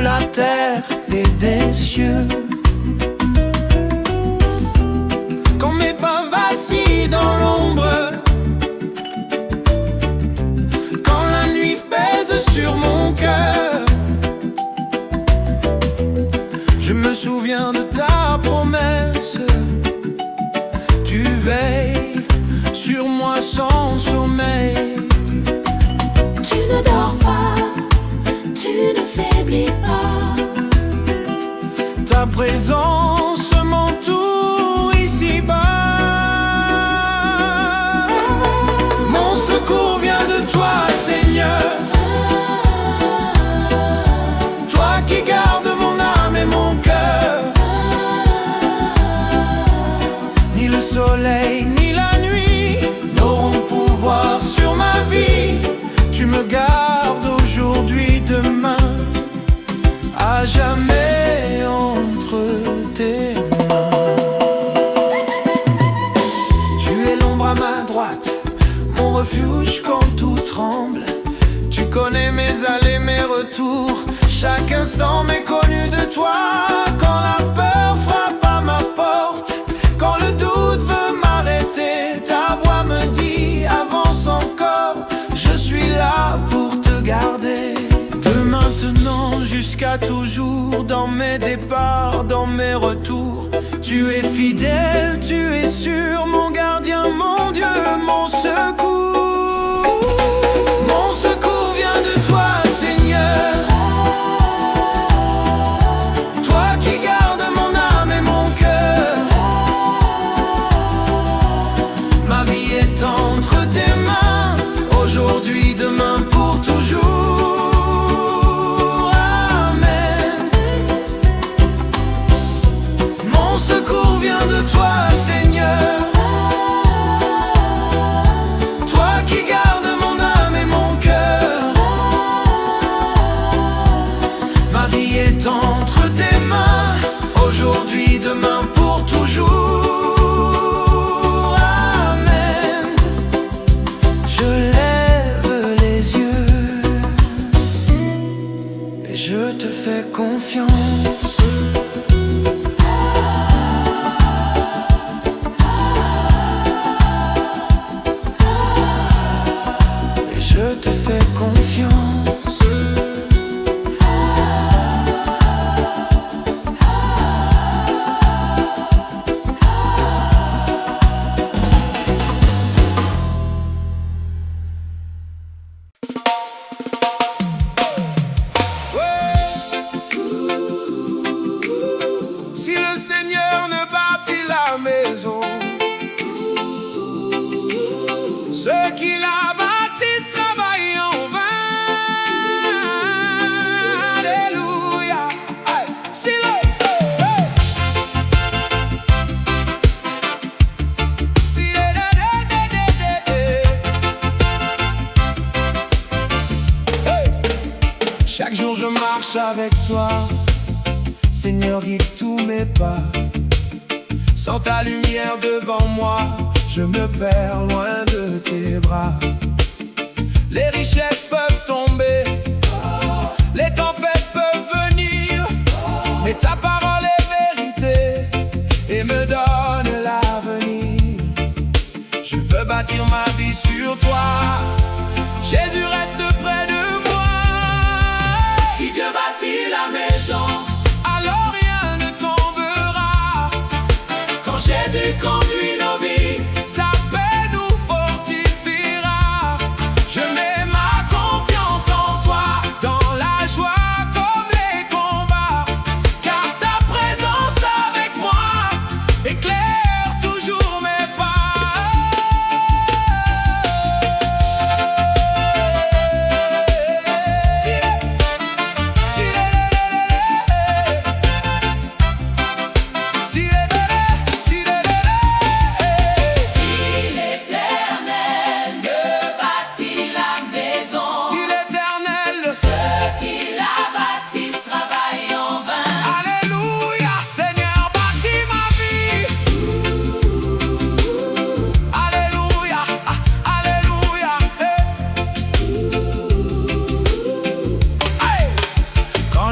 la terre et des cieux. Quand mes pas vacillent dans l'ombre, quand la nuit pèse sur mon cœur, je me souviens de ta promesse. Tu veilles sur moi sans sommeil. Tu ne dors pas, tu ne faiblis pas. Ta présence m'entoure ici-bas. Mon secours vient de toi, Seigneur. Toi qui gardes mon âme et mon cœur. Ni le soleil ni la nuit n'auront pouvoir sur ma vie. Tu me gardes aujourd'hui, demain, à jamais entre tes mains. Tu es l'ombre à ma droite, mon refuge quand tout tremble. Tu connais mes allées, mes retours, chaque instant m'est connu de toi. Quand la peur frappe à ma porte, quand le doute veut m'arrêter, ta voix me dit avance encore. Je suis là pour te garder. De maintenant jusqu'à toujours, dans mes départs, dans mes retours, tu es fidèle, tu es sûr, mon gardien, mon Dieu, mon secours. Mon secours vient de toi, Seigneur. Toi qui gardes mon âme et mon cœur. Ma vie est entre tes mains, aujourd'hui, demain, pour toujours. Amen. Mon secours vient de toi, Seigneur. Toi qui gardes mon âme et mon cœur. Ma vie est entre tes mains, aujourd'hui, demain, pour toujours. Amen. Je lève les yeux et je te fais confiance. Et je te fais confiance. Si le Seigneur ne bâtit la maison, ceux qui la bâtissent travaillent en vain. Alléluia. Hey. Si chaque jour je marche avec toi, Seigneur, guide tous mes pas. Sans ta lumière devant moi, je me perds loin de tes bras. Les richesses peuvent tomber, les tempêtes peuvent venir, mais ta parole est vérité et me donne l'avenir. Je veux bâtir ma vie sur toi, Jésus reste près de moi. Si Dieu bâtit la maison, alors rien ne tombera. Quand Jésus conduit nos vies, sa paix nous fortifiera. Je mets ma confiance en toi, dans la joie comme les combats, car ta présence avec moi éclaire toujours mes pas. Si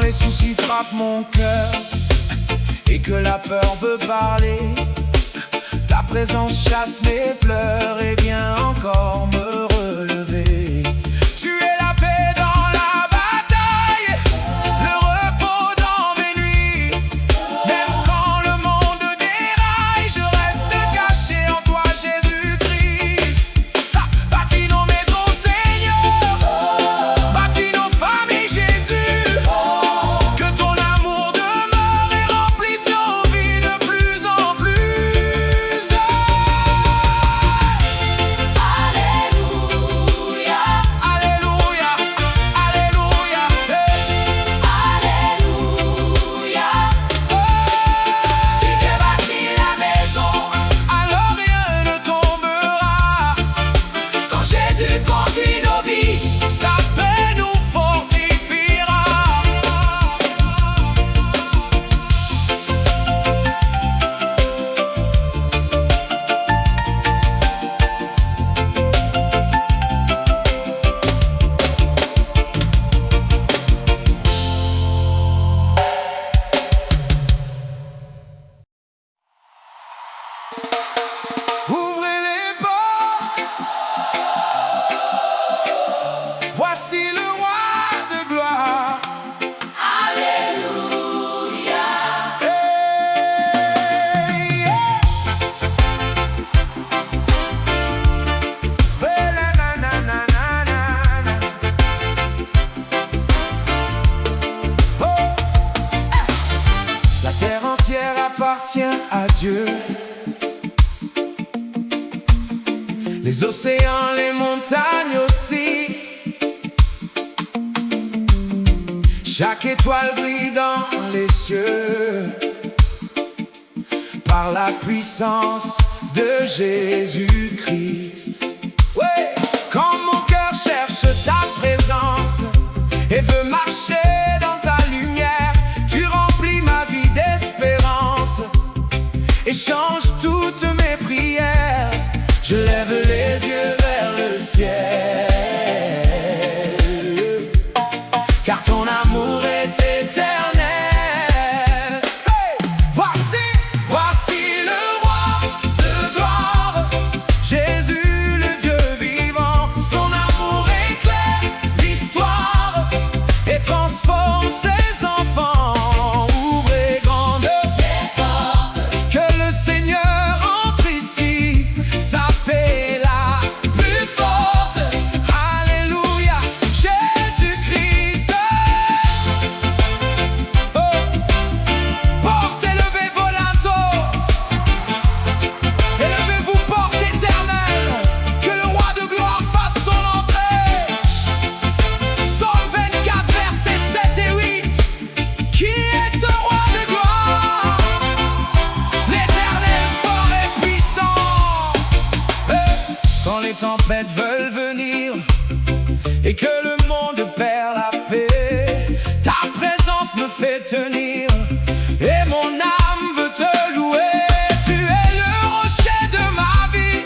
les soucis frappent mon cœur et que la peur veut parler, ta présence chasse mes pleurs et vient encore me relever. Tu es la paix dans la bataille, le repos dans mes nuits. Même quand le monde déraille, je reste caché en toi, Jésus-Christ. Bâtis nos maisons, Seigneur, bâtis nos familles, Jésus. Que ton amour demeure et remplisse nos vies de plus en plus. Alléluia, Alléluia, Alléluia, Alléluia. Si Dieu bâtit la maison, alors rien ne tombera. quand Jésus conduit nos vies, Sa paix nous fortifiera. Ouvrez les portes, voici le roi de gloire. Alléluia. Hey, yeah. Hey, la, na, na, na, na, na, na. Oh. La terre entière appartient à Dieu. Les océans, les montagnes aussi. Chaque étoile brille dans les cieux par la puissance de Jésus-Christ. Ouais. Quand mon cœur cherche ta présence et veut marcher dans ta lumière, tu remplis ma vie d'espérance et changes toutes mes prières. Je lève les yeux vers le ciel, car ton amour est éternel. Hey! Voici le roi de gloire, Jésus le Dieu vivant. Son amour éclaire l'histoire et transforme ses enfants. Ouvrez grandes les portes, que le Seigneur entre ici. Sa paix est la plus forte. Alléluia, Jésus-Christ. Oh. Porte élevée volato, élevez-vous porte éternelle, que le roi de gloire fasse son entrée. Psaume 24, versets 7 et 8. Qui est ce roi de gloire? L'éternel fort et puissant. Quand les tempêtes veulent venir et que le monde perd la paix, ta présence me fait tenir et mon âme veut te louer. Tu es le rocher de ma vie,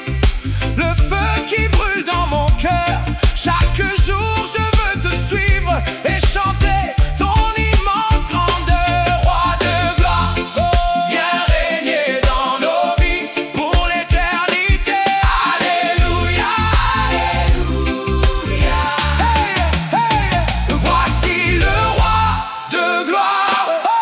le feu qui brûle dans mon cœur. Chaque jour je veux te suivre et chanter ton immense grandeur. Roi de gloire, viens régner dans nos vies pour l'éternité. Alléluia, Alléluia. hey, hey. Voici le roi de gloire. Oh.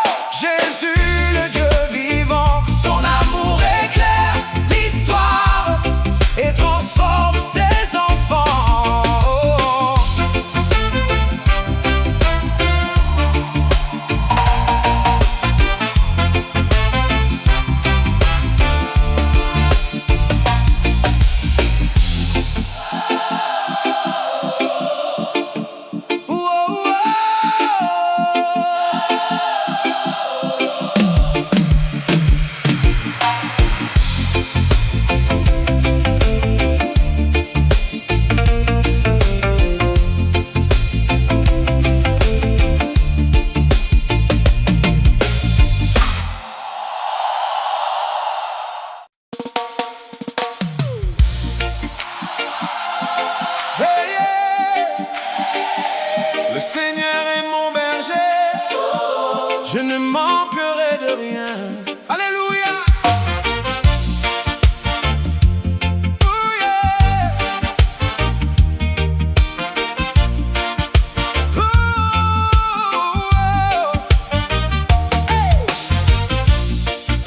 je ne manquerai de rien. Alléluia. Oh yeah. Oh,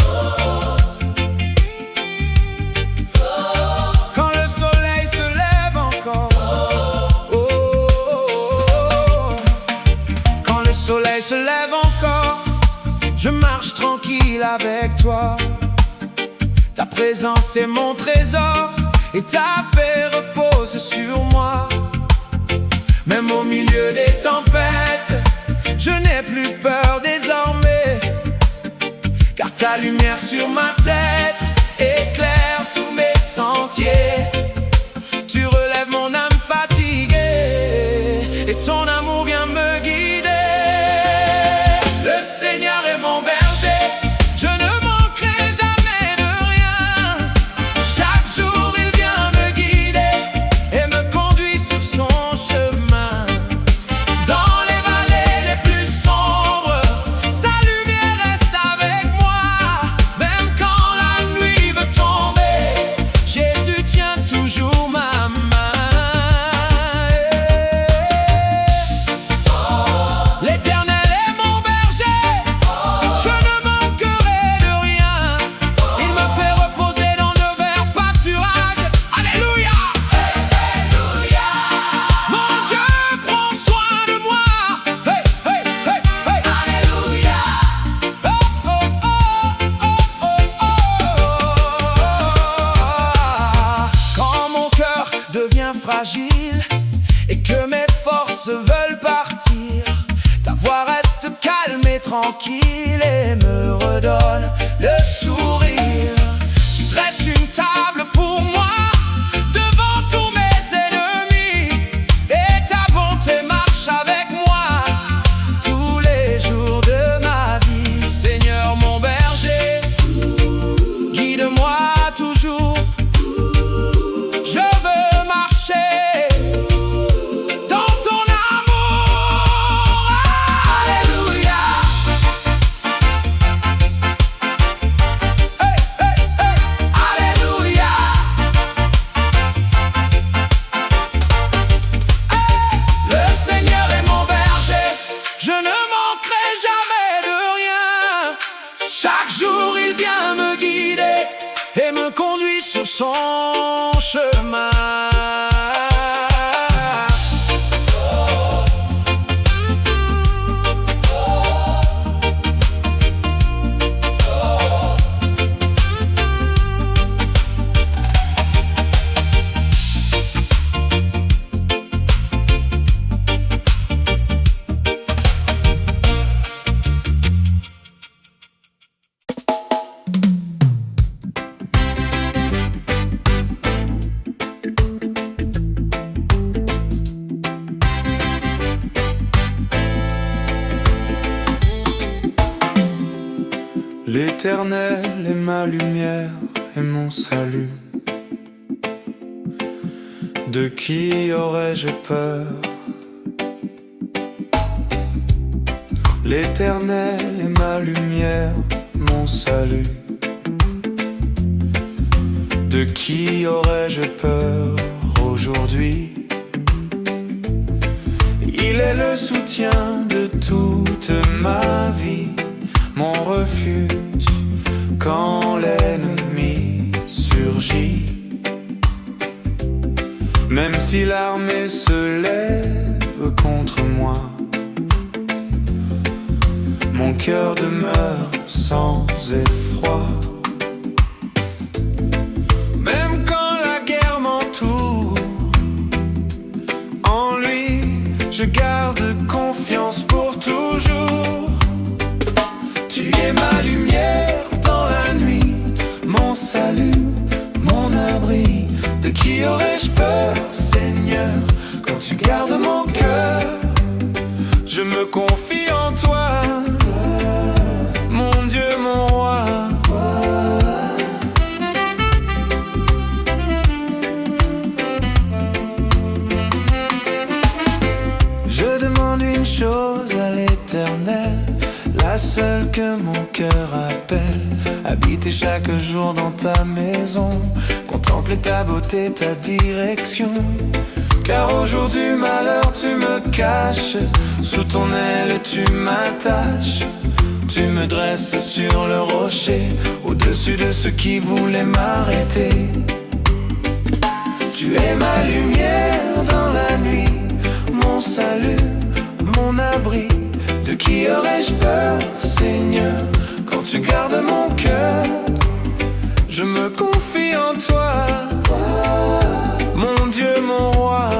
oh. Quand le soleil se lève encore, quand le soleil se lève encore, je marche tranquille avec toi. Ta présence est mon trésor et ta paix repose sur moi. Même au milieu des tempêtes, je n'ai plus peur désormais, car ta lumière sur ma tête éclaire tous mes sentiers. Tu relèves mon âme fatiguée et ton amour vient me guider. Le Seigneur est mon berger, je ne manquerai jamais de rien. Chaque jour il vient me guider et me conduit sur son chemin. Dans les vallées les plus sombres, sa lumière reste avec moi. Même quand la nuit veut tomber, Jésus tient toujours ma main. L'Éternel est mon berger, je ne manquerai de rien. Il me fait reposer dans de verts pâturages. Alléluia. Alléluia. Mon Dieu prend soin de moi. Hey, hey, hey, hey. Alléluia. Oh, oh, oh, oh, oh, oh. Quand mon cœur devient fragile et que mes forces veulent partir, ta voix reste calme et tranquille et me redonne le sourire. Tu dresses une table pour moi devant tous mes ennemis, et ta bonté marche avec moi tous les jours de ma vie. Seigneur mon berger, guide-moi toujours. Je veux marcher dans ton amour. Alléluia. Hey, hey, hey. Alléluia. Le Seigneur est mon berger, je ne manquerai jamais de rien. Chaque jour il vient me guider et me conduit sur son chemin. L'Éternel est ma lumière et mon salut. De qui aurais-je peur? L'Éternel est ma lumière, mon salut. De qui aurais-je peur aujourd'hui? Il est le soutien de toute ma vie, mon refuge quand l'ennemi surgit. Même si l'armée se lève contre moi, mon cœur demeure sans effroi. Même quand la guerre m'entoure, en lui je garde confiance pour toujours. Tu es ma lumière dans la nuit, mon salut, mon abri. De qui aurais-je peur, Seigneur, quand tu gardes mon cœur? Je me confie en toi, mon Dieu, mon roi. Je demande une chose à l'Éternel, la seule que mon cœur appelle. Habiter chaque jour dans ta maison, contempler ta beauté, ta direction. Car au jour du malheur tu me caches, sous ton aile tu m'attaches. Tu me dresses sur le rocher, au-dessus de ceux qui voulaient m'arrêter. Tu es ma lumière dans la nuit, mon salut, mon abri. De qui aurais-je peur, Seigneur, quand tu gardes mon cœur? Je me confie en toi, mon Dieu, mon roi.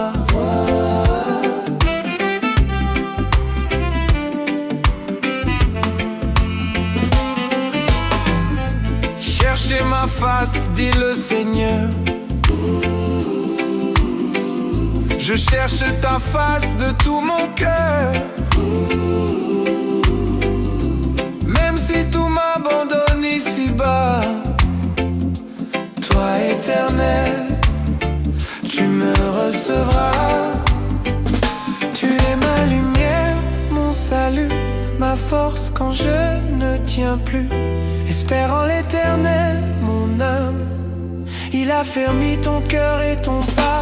Cherchez ma face, dit le Seigneur. Je cherche ta face de tout mon cœur. Même si tout m'abandonne ici-bas, toi éternel, tu me recevras. Tu es ma lumière, mon salut, ma force quand je ne tiens plus. Espère en l'éternel, mon âme, il a fermi ton cœur et ton pas.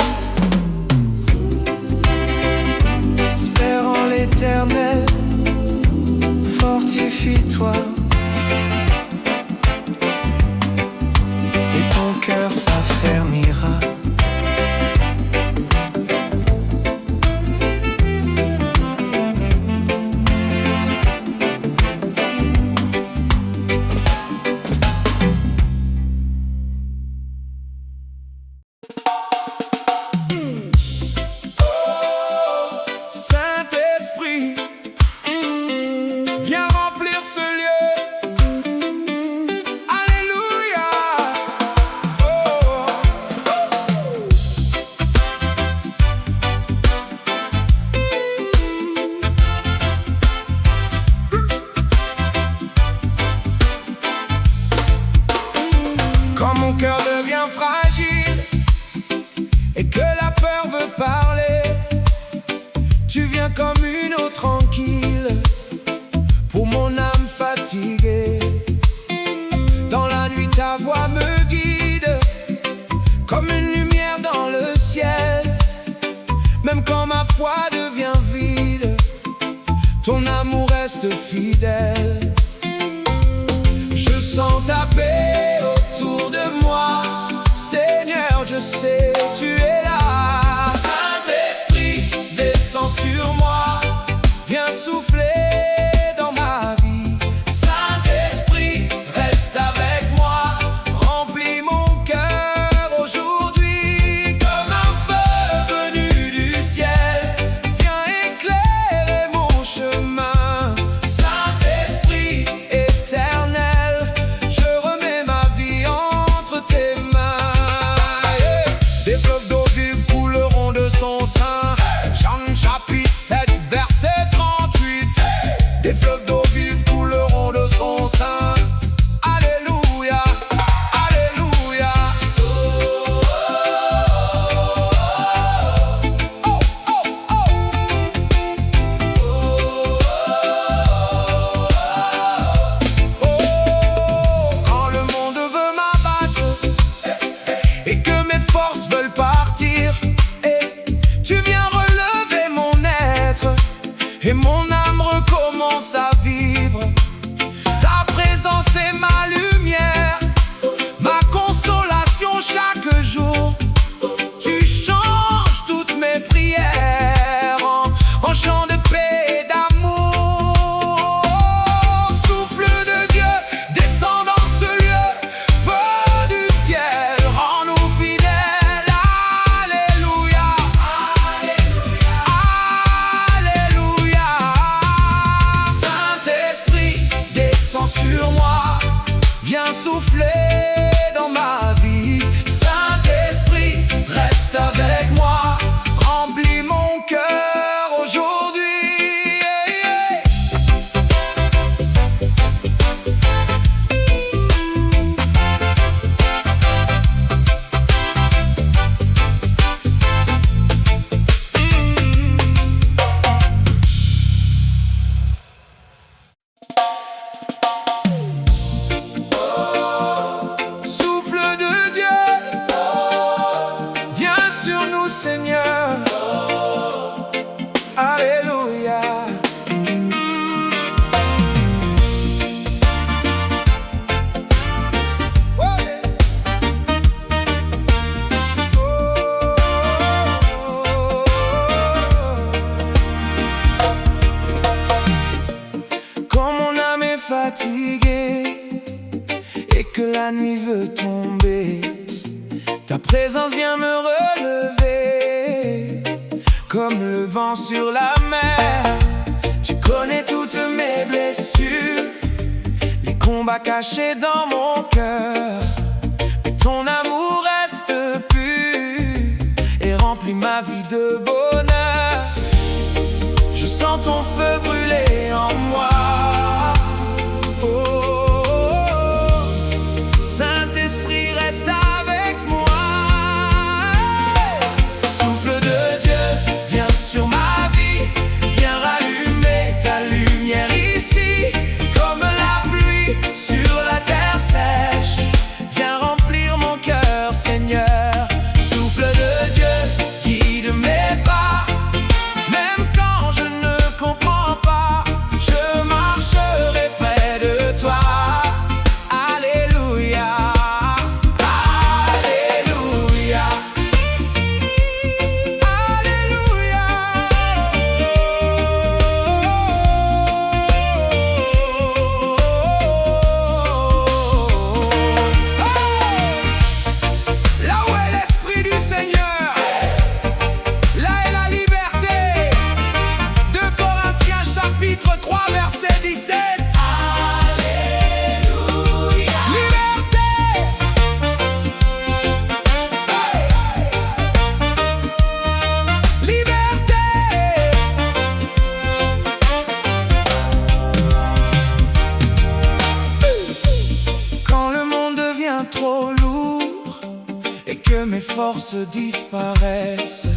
Espère en l'éternel, fortifie-toi, et ton cœur s'affermira. Quand mon cœur devient fragile et que la peur veut parler, tu viens comme une eau tranquille pour mon âme fatiguée. Dans la nuit ta voix me guide comme une lumière dans le ciel. Même quand ma foi devient vide, ton amour reste fidèle. Je sens ta paix autour de moi, Seigneur, je sais tu es là. Saint-Esprit, descends sur moi, viens souffler dans ma vie. Saint-Esprit, reste avec moi, remplis mon cœur aujourd'hui. Comme un feu venu du ciel, viens éclairer mon chemin. Saint-Esprit éternel, je remets ma vie entre tes mains. Des fleuves d'eau vive couleront de son sein. Jean chapitre 7 verset 38. Des fleuves d'eau vive couleront de son sein. Alléluia, alléluia. Oh, oh, oh. Oh, quand le monde veut m'abattre et que mes forces veulent partir, et tu viens relever mon être et mon âme recommence à vivre. Ta présence est ma lumière, ma consolation chaque jour. Tu changes toutes mes prières en chants de paix et d'amour. Souffle de Dieu, descends dans ce lieu. Feu du ciel, rends-nous fidèles. Alléluia, alléluia. Saint-Esprit, descends sur moi, viens souffler dans ma vie. Saint-Esprit, reste avec moi, remplis mon cœur aujourd'hui. fatigué et que la nuit veut tomber, ta présence vient me relever comme le vent sur la mer. Tu connais toutes mes blessures, les combats cachés dans mon cœur, mais ton amour reste pur et remplit ma vie de bonheur. Je sens ton feu brûler en moi. Oh, oh, oh. Saint-Esprit, reste avec moi. Souffle de Dieu, viens sur ma vie, viens rallumer ta lumière ici, comme la pluie sur la terre sèche. Viens remplir mon cœur, Seigneur. Souffle de Dieu, guide mes pas. Même quand je ne comprends pas, je marcherai près de toi. Alléluia, Alléluia, Alléluia. Là où est l'Esprit du Seigneur, là est la liberté. 2 Corinthiens chapitre 3 verset 17. Alléluia. Liberté. Liberté. Quand le monde devient trop lourd et que mes forces disparaissent,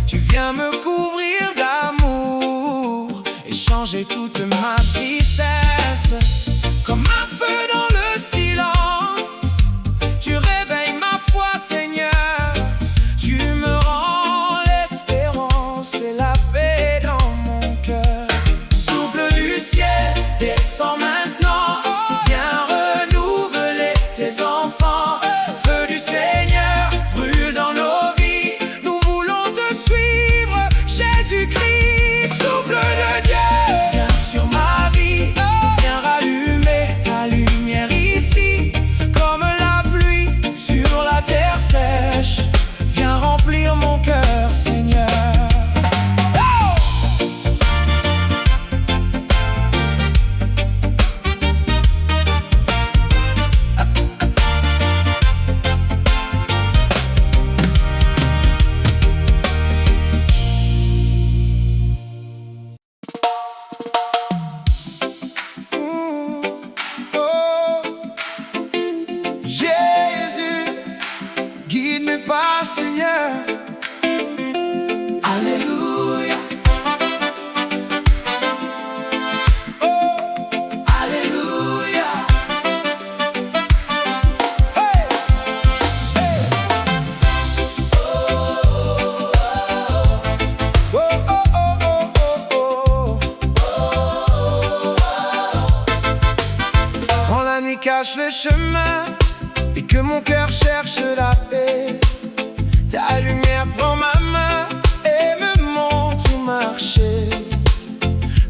tu viens me couvrir d'amour et changer toute ma tristesse. Comme un feu dans le silence, tu réveilles ma foi, Seigneur. Tu me rends l'espérance et la paix dans mon cœur. Souffle du ciel, descends maintenant. Viens renouveler tes enfants. Feu du Seigneur, brûle dans nos vies. Nous voulons te suivre, Jésus-Christ. Souffle de Dieu, viens sur ma vie. Viens rallumer ta lumière ici, comme la pluie sur la terre sèche. Viens remplir mon cœur, Seigneur. Jésus, guide mes pas, Seigneur. Alléluia. Oh, Alléluia. hey, hey. Oh, oh, oh, oh, oh, oh. Quand la nuit cache le chemin et que mon cœur cherche la paix, ta lumière prend ma main et me montre où marcher.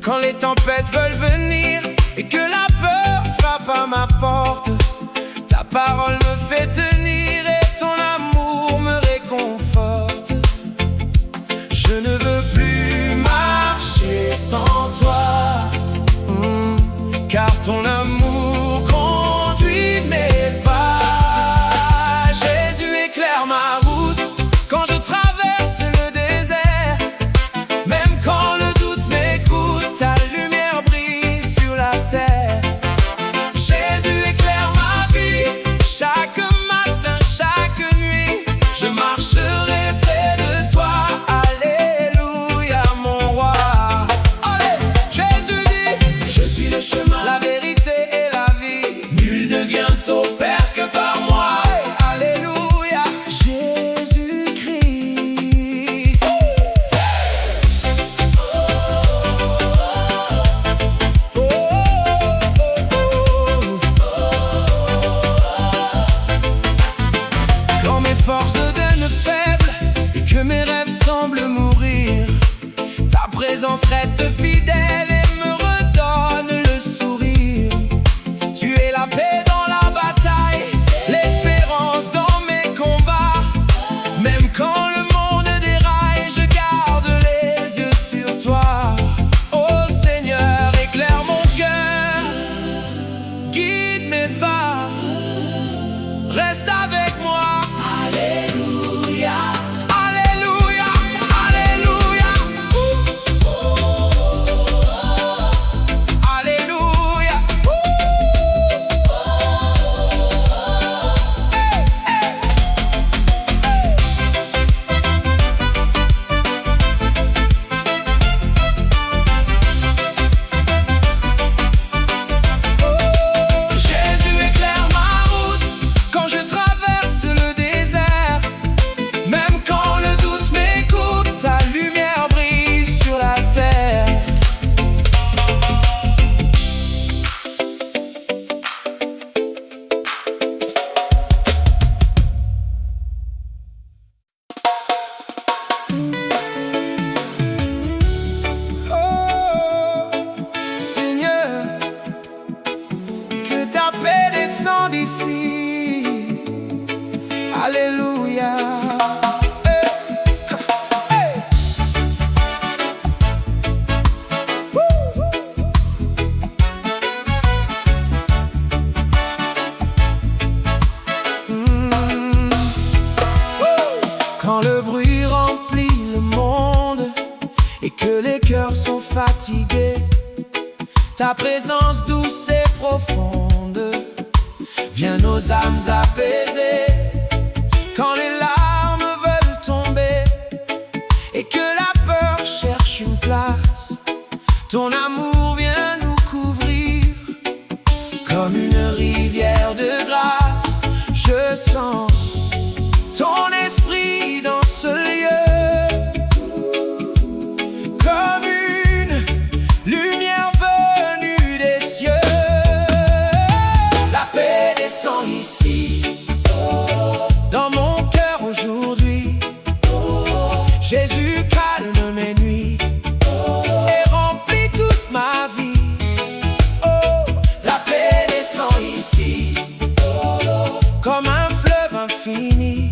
Quand les tempêtes veulent venir et que la peur frappe à ma porte, ta parole me fait tenir et ton amour me réconforte. Je ne veux plus marcher sans toi, car ton amour conduit mes pas. Jésus éclaire ma route quand je traverse le désert. Même quand le doute m'écoute, ta lumière brille sur la terre. Jésus éclaire ma vie chaque matin, chaque nuit. Je marcherai près de toi. Alléluia, mon roi. Allez, Jésus dit, Je suis le chemin, la vérité et la vie. nul ne vient au Père que par moi. Alléluia, Jésus-Christ. Oh, oh, oh, oh. Quand mes forces deviennent faibles et que mes rêves semblent mourir, ta présence reste fidèle et me redonne le sourire. ici. Alléluia. Quand le bruit remplit le monde et que les cœurs sont fatigués, ta présence douce et profonde vient nos âmes apaiser. Quand les larmes veulent tomber et que la peur cherche une place, ton amour vient nous couvrir comme une rivière de grâce. Je sens ton esprit dans ce lieu, comme une lumière venue des cieux. La paix descend ici. Dans mon cœur aujourd'hui, Jésus calme mes nuits et remplit toute ma vie. Oh, la paix descend ici. Comme un fleuve infini,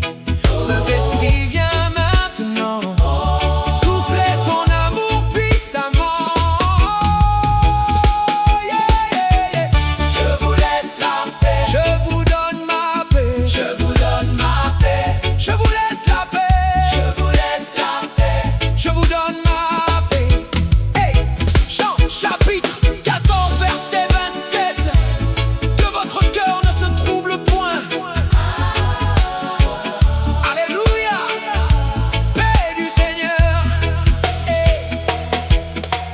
cet esprit vient maintenant souffler ton amour puissamment. Yeah, yeah, yeah. Je vous laisse la paix. Je vous donne ma paix. Je vous donne ma paix. Je vous laisse la paix. Je vous laisse la paix. Je vous donne ma paix. Hey, Jean chapitre 14 verset 27. Que votre cœur ne se trouble point. Alléluia. Paix du Seigneur. Hey.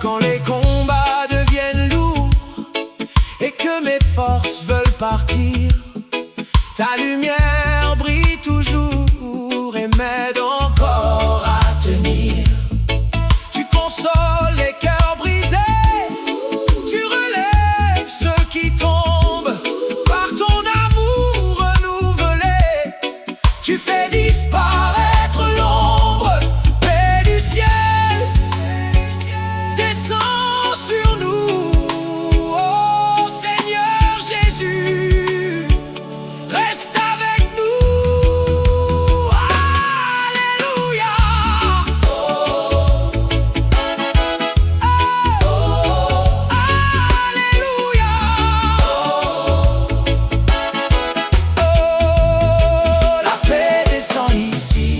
Quand les combats deviennent lourds et que mes forces veulent partir, ta lumière brille toujours et m'aide encore à tenir. Tu consoles les cœurs brisés, tu relèves ceux qui tombent. Par ton amour renouvelé, tu fais disparaître l'ombre. Paix du ciel, descends sur nous. Oh Seigneur Jésus, reste avec nous. Alléluia. Alléluia. Oh, la paix descend ici.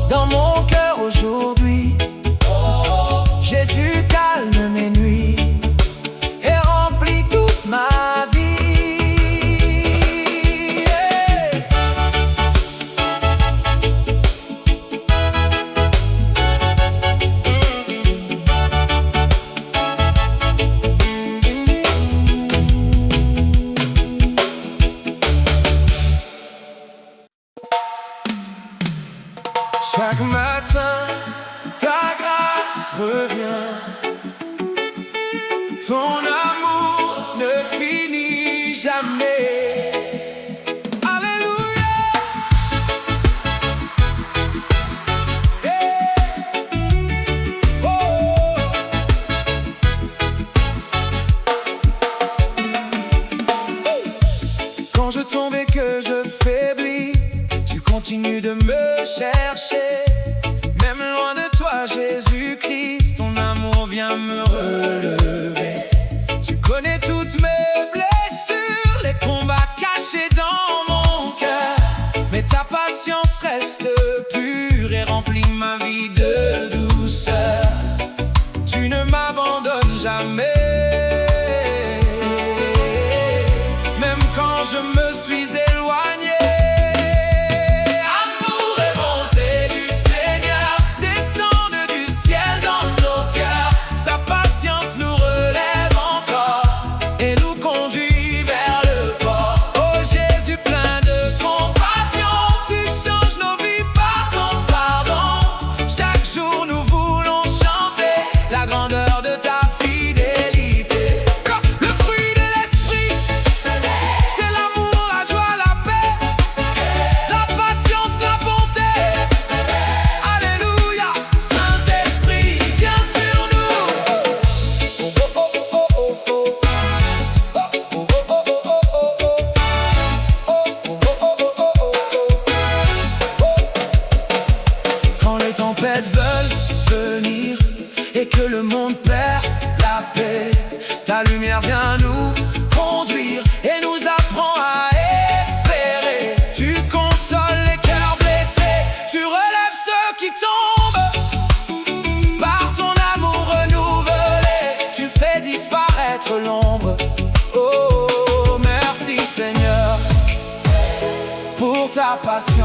Dans mon cœur aujourd'hui, Jésus calme mes nuits et remplit toute ma vie. Yeah. Chaque matin, ta grâce revient. Ton amour ne finit jamais. Alléluia. Yeah. Oh. Quand je tombe et que je faiblis, tu continues de me chercher. Même loin de toi, Jésus-Christ, ton amour vient me relever. Tu connais toutes mes blessures, les combats Ta lumière vient nous conduire et nous apprend à espérer. Tu consoles les cœurs blessés, tu relèves ceux qui tombent. Par ton amour renouvelé, tu fais disparaître l'ombre. Oh, merci Seigneur pour ta patience.